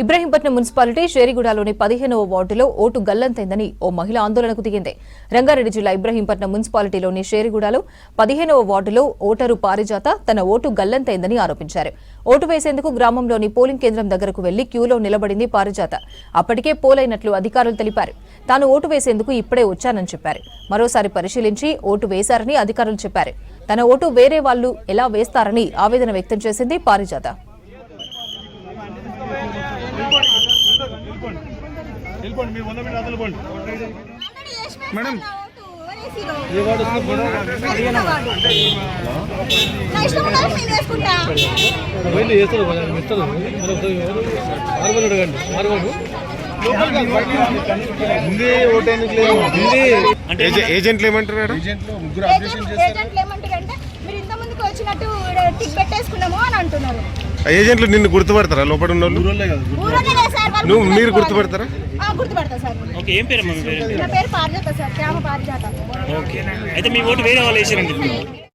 Ibrahimpatnam municipality షేరిగూడలోని 15వ వార్డులో vote గల్లంతైందని ఓ మహిళ ఆందోళనకు దిగింది. రంగారెడ్డి జిల్లా ఇబ్రహీంపట్నం మున్సిపాలిటీలోని షేరిగూడలో 15వ వార్డులో ఓటరు పారిజాత తన ఓటు గల్లంతైందని ఆరోపించారు. ఓటు వేసేందుకు గ్రామంలోని పోలింగ్ కేంద్రం దగ్గరకు వెళ్లి క్యూలో నిలబడింది పారిజాత. అప్పటికే పోలైనట్లు అధికారులు తెలిపారు. తాను ఓటు వేసేందుకు ఇప్పుడే వచ్చానని చెప్పారు. మరోసారి పరిశీలించి ఓటు వేశారని అధికారులు చెప్పారు. తన ఓటు వేరే వాళ్లు ఎలా వేస్తారని ఆవేదన వ్యక్తం చేసింది పారిజాత. మేడం ఏజెంట్లు ఏమంటారు మేడం? వచ్చినట్టు టిక్ పెట్టేసుకున్నాము అని అంటున్నారు. ఏజెంట్లు నిన్ను గుర్తుపడతారా? లోపల ఉన్న నువ్వు మీరు గుర్తుపడతారా? గుర్తుపడతా సార్. ఓకే, ఏం పేరు? నా పేరు పారిజాత సార్, శ్యామ పారిజాత. ఓకే, అయితే మీ ఓటు వేరే వాళ్ళు వేసారండి.